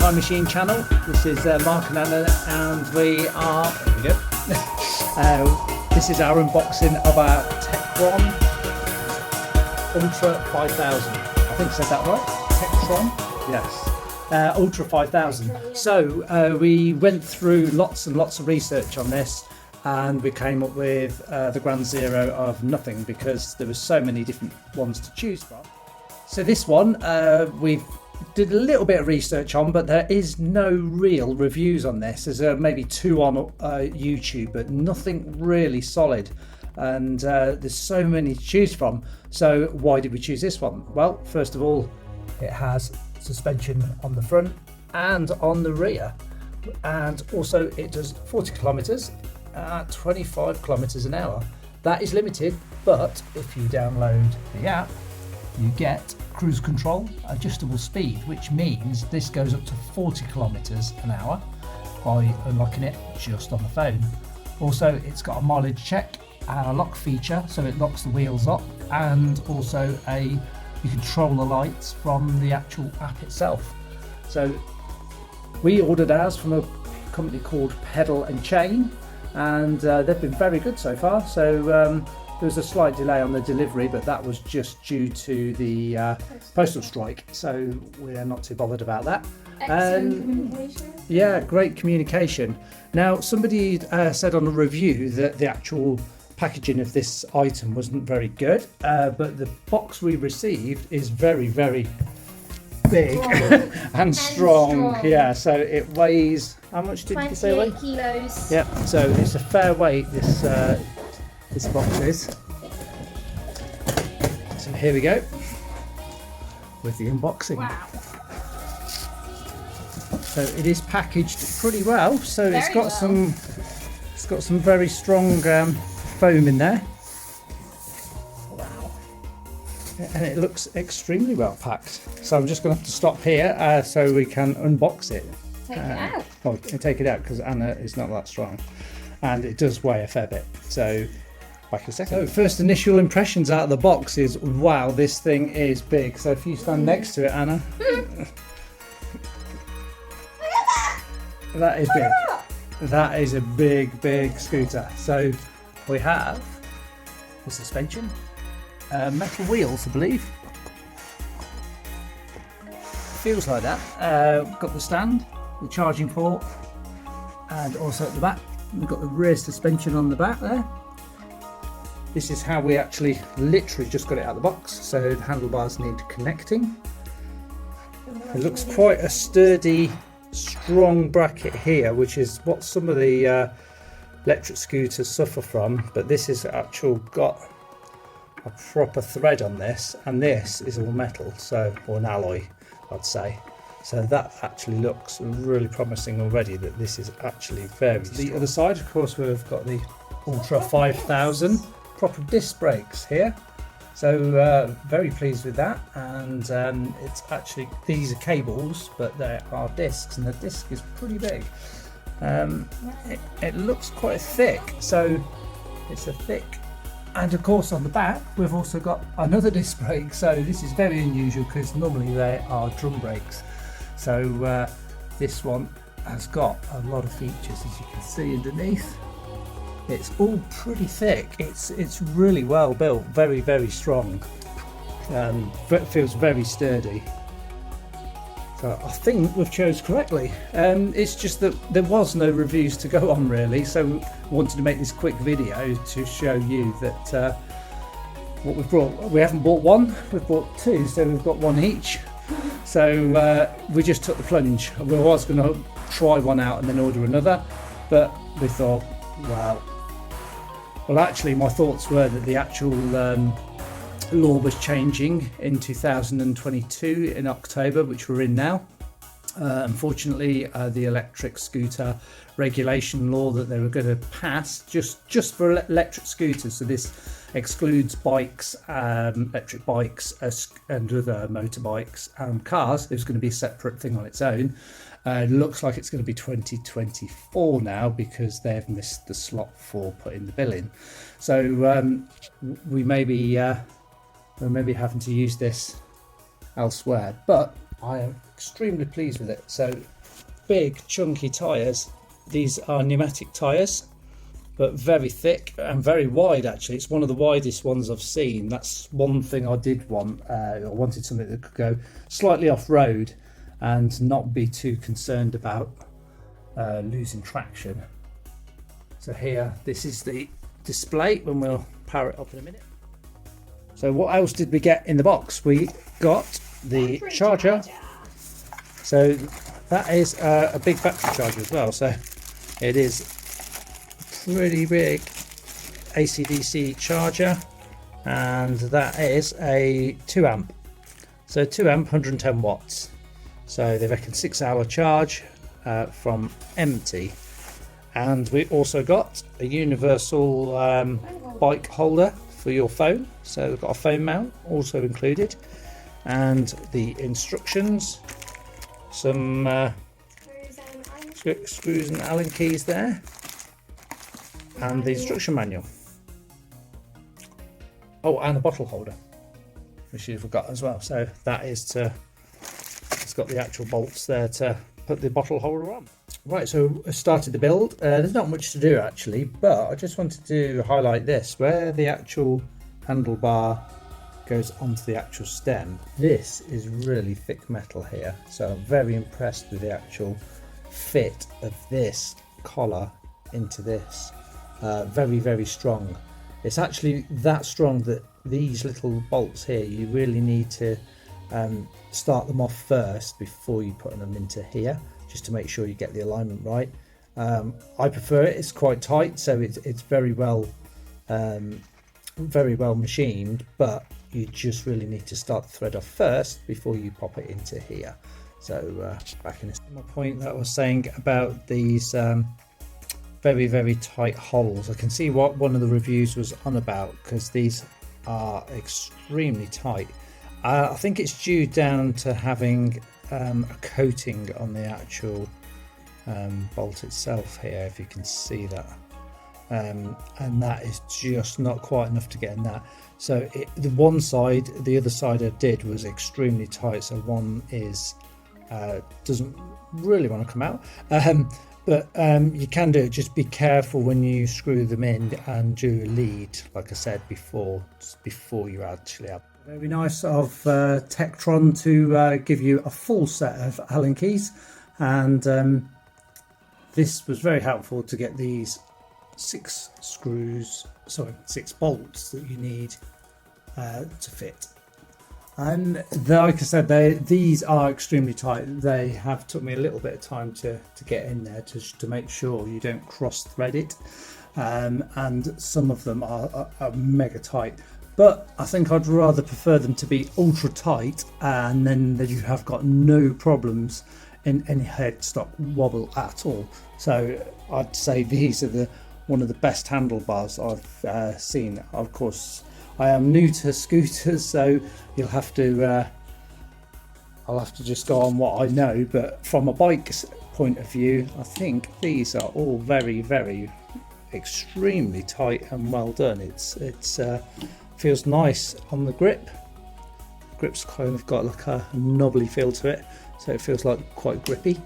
Time Machine channel. This is Mark and Anna, and we are, there we go. This is our unboxing of our Techtron Ultra 5000. I think I said that right? Techtron? Yes. Ultra 5000. So we went through lots and lots of research on this, and we came up with the ground zero of nothing, because there were so many different ones to choose from. So this one we've did a little bit of research on, but there is no real reviews on this. There's maybe 2 on YouTube, but nothing really solid, and there's so many to choose from. So why did we choose this one? Well, first of all, it has suspension on the front and on the rear, and also it does 40 kilometers at 25 kilometers an hour. That is limited, but if you download the app, you get cruise control, adjustable speed, which means this goes up to 40 kilometers an hour by unlocking it just on the phone. Also, it's got a mileage check and a lock feature, so it locks the wheels up, and also you control the lights from the actual app itself. So we ordered ours from a company called Pedal and Chain, and they've been very good so far. So there was a slight delay on the delivery, but that was just due to the postal strike, so we're not too bothered about that. Excellent communication. Yeah, great communication. Now, somebody said on a review that the actual packaging of this item wasn't very good, but the box we received is very, very big and strong. Yeah, so it weighs, how much did you say it weighed? 28 kilos. Yeah, so it's a fair weight, this box is. So here we go with the unboxing. Wow. So it is packaged pretty well. So Very it's got well. some very strong foam in there. Wow. And it looks extremely well packed. So I'm just going to have to stop here so we can unbox it. Take it out. Well, take it out because Anna is not that strong, and it does weigh a fair bit. So back in a second. So first initial impressions out of the box is, wow, this thing is big. So if you stand next to it, Anna, that is big. That is a big scooter. So we have the suspension, metal wheels, I believe. Feels like that. Got the stand, the charging port, and also at the back we've got the rear suspension on the back there. This is how we actually literally just got it out of the box, so the handlebars need connecting. It looks quite a sturdy, strong bracket here, which is what some of the electric scooters suffer from, but this is actually got a proper thread on this, and this is all metal, so, or an alloy, I'd say. So that actually looks really promising already, that this is actually very strong. The other side, of course, we've got the Ultra 5000. Proper disc brakes here, so very pleased with that. And it's actually, these are cables, but they are discs, and the disc is pretty big. It looks quite thick, so it's a thick. And of course on the back we've also got another disc brake, so this is very unusual because normally they are drum brakes. So this one has got a lot of features, as you can see underneath. It's all pretty thick. It's really well built, very strong. But it feels very sturdy. So I think we've chose correctly. It's just that there was no reviews to go on really, so I wanted to make this quick video to show you that what we've brought. We haven't bought one, we've bought 2, so we've got one each. So we just took the plunge. We was going to try one out and then order another, but we thought, well, actually my thoughts were that the actual law was changing in 2022 in October, which we're in now. Unfortunately, the electric scooter regulation law that they were going to pass just for electric scooters, so this excludes bikes, electric bikes and other motorbikes and cars. There's going to be a separate thing on its own. Looks like it's going to be 2024 now, because they've missed the slot for putting the bill in. So we may be having to use this elsewhere, but I am extremely pleased with it. So big chunky tyres. These are pneumatic tyres, but very thick and very wide actually. It's one of the widest ones I've seen. That's one thing I did want. I wanted something that could go slightly off-road and not be too concerned about losing traction. So here, this is the display when we'll power it up in a minute. So what else did we get in the box? We got the charger. So that is a big battery charger as well. So it is pretty big AC/DC charger, and that is a 2 amp. So 2 amp, 110 watts. So they reckon 6-hour charge from empty. And we also got a universal bike holder for your phone. So we've got a phone mount also included, and the instructions, some screws and Allen keys there, and the instruction manual. Oh, and a bottle holder, which you forgot as well. So that is it's got the actual bolts there to put the bottle holder on. Right, so I started the build. There's not much to do actually, but I just wanted to highlight this, where the actual handlebar goes onto the actual stem. This is really thick metal here, so I'm very impressed with the actual fit of this collar into this. Very, very strong. It's actually that strong that these little bolts here, you really need to start them off first before you put them into here, just to make sure you get the alignment right. I prefer it. It's quite tight, so it's very well machined, but you just really need to start the thread off first before you pop it into here. So back in my point that I was saying about these very, very tight holes, I can see what one of the reviews was on about, because these are extremely tight. I think it's due down to having a coating on the actual bolt itself here, if you can see that, and that is just not quite enough to get in that. So the one side, the other side I did was extremely tight, so one is doesn't really want to come out, but you can do it. Just be careful when you screw them in and do a lead, like I said before, just before you actually have. Very nice of Techtron to give you a full set of Allen keys, and this was very helpful to get these 6 bolts that you need to fit. And like I said, these are extremely tight. They have took me a little bit of time to get in there to make sure you don't cross thread it, and some of them are mega tight. But I think I'd rather prefer them to be ultra tight, and then you have got no problems in any headstock wobble at all. So I'd say these are one of the best handlebars I've seen. Of course, I am new to scooters, so you'll have to I'll have to just go on what I know. But from a bike's point of view, I think these are all very, very extremely tight and well done. It's feels nice on the grip. Grip's kind of got like a knobbly feel to it, so it feels like quite grippy.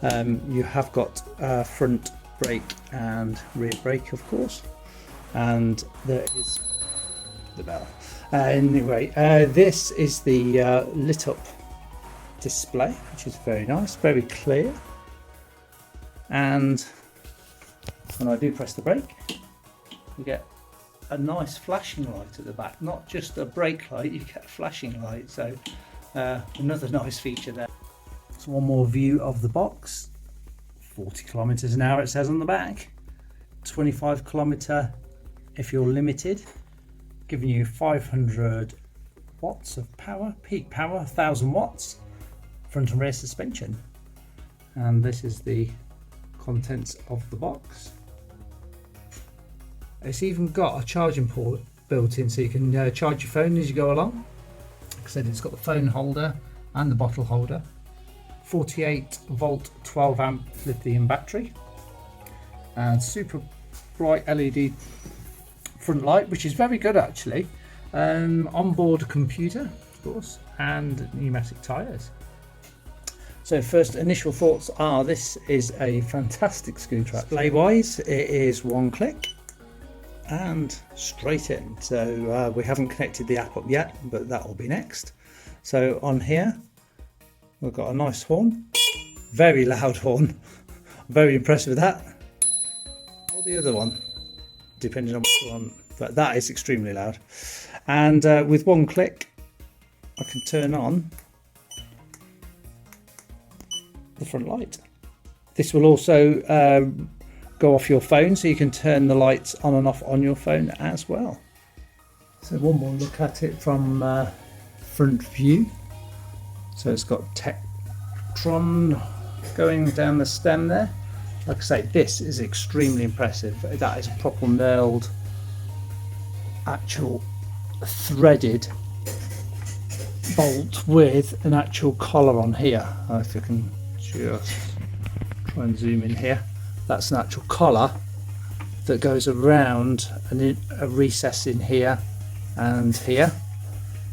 You have got front brake and rear brake, of course, and there is the bell. Anyway, this is the lit up display, which is very nice, very clear, and when I do press the brake, you get a nice flashing light at the back, not just a brake light, you get a flashing light. So another nice feature there. So one more view of the box. 40 kilometers an hour it says on the back, 25 kilometer if you're limited, giving you 500 watts of power, peak power, 1000 watts, front and rear suspension. And this is the contents of the box. It's even got a charging port built in, so you can charge your phone as you go along. Like I said, it's got the phone holder and the bottle holder. 48 volt 12 amp lithium battery, and super bright LED front light, which is very good actually. Onboard computer, of course, and pneumatic tyres. So first initial thoughts are this is a fantastic screwdriver. Display wise, it is one click and straight in. So we haven't connected the app up yet, but that will be next. So on here we've got a nice horn, very loud horn. I'm very impressed with that. Or the other one, depending on what you want, but that is extremely loud. And with one click I can turn on the front light. This will also go off your phone, so you can turn the lights on and off on your phone as well. So one more look at it from front view. So it's got Techtron going down the stem there. Like I say, this is extremely impressive. That is a proper knurled, actual threaded bolt with an actual collar on here. If you can just try and zoom in here, that's an actual collar that goes around a recess in here and here,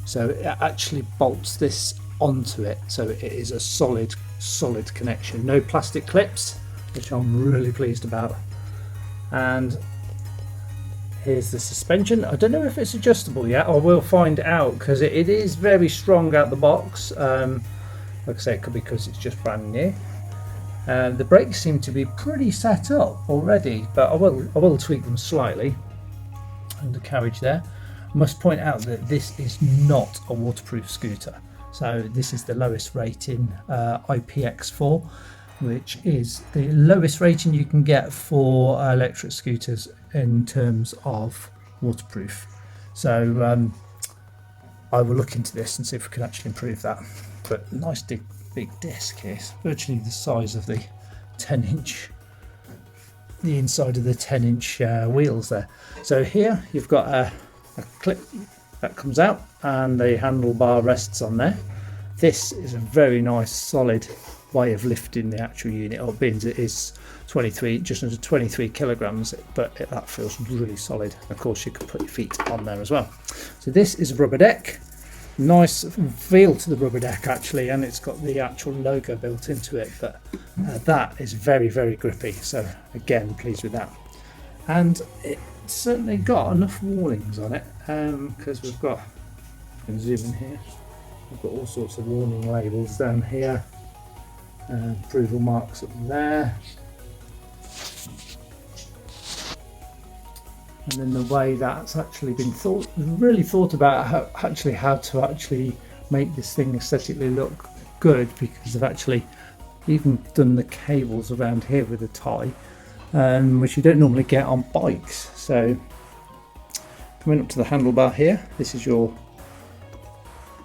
so it actually bolts this onto it, so it is a solid connection. No plastic clips, which I'm really pleased about. And here's the suspension. I don't know if it's adjustable yet, or we'll find out, because it is very strong out the box. Like I say, it could be because it's just brand new. The brakes seem to be pretty set up already, but I will tweak them slightly. And the carriage there. I must point out that this is not a waterproof scooter. So this is the lowest rating IPX4, which is the lowest rating you can get for electric scooters in terms of waterproof. So I will look into this and see if we can actually improve that. But nice big disc here, it's virtually the size of the 10-inch, the inside of the 10-inch wheels there. So here you've got a clip that comes out and the handlebar rests on there. This is a very nice solid way of lifting the actual unit up, being it is 23, just under 23 kilograms, but that feels really solid. Of course you can put your feet on there as well. So this is a rubber deck. Nice feel to the rubber deck actually, and it's got the actual logo built into it, but that is very grippy, so again pleased with that. And it's certainly got enough warnings on it, because we've got, you can zoom in here, we've got all sorts of warning labels down here, approval marks up there, and then the way that's actually been really thought about how to actually make this thing aesthetically look good, because they've actually even done the cables around here with a tie, which you don't normally get on bikes. So coming up to the handlebar here, this is your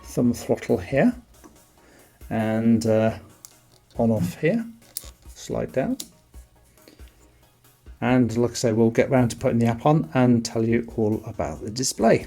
thumb throttle here, and on off here, slide down. And like I say, we'll get round to putting the app on and tell you all about the display.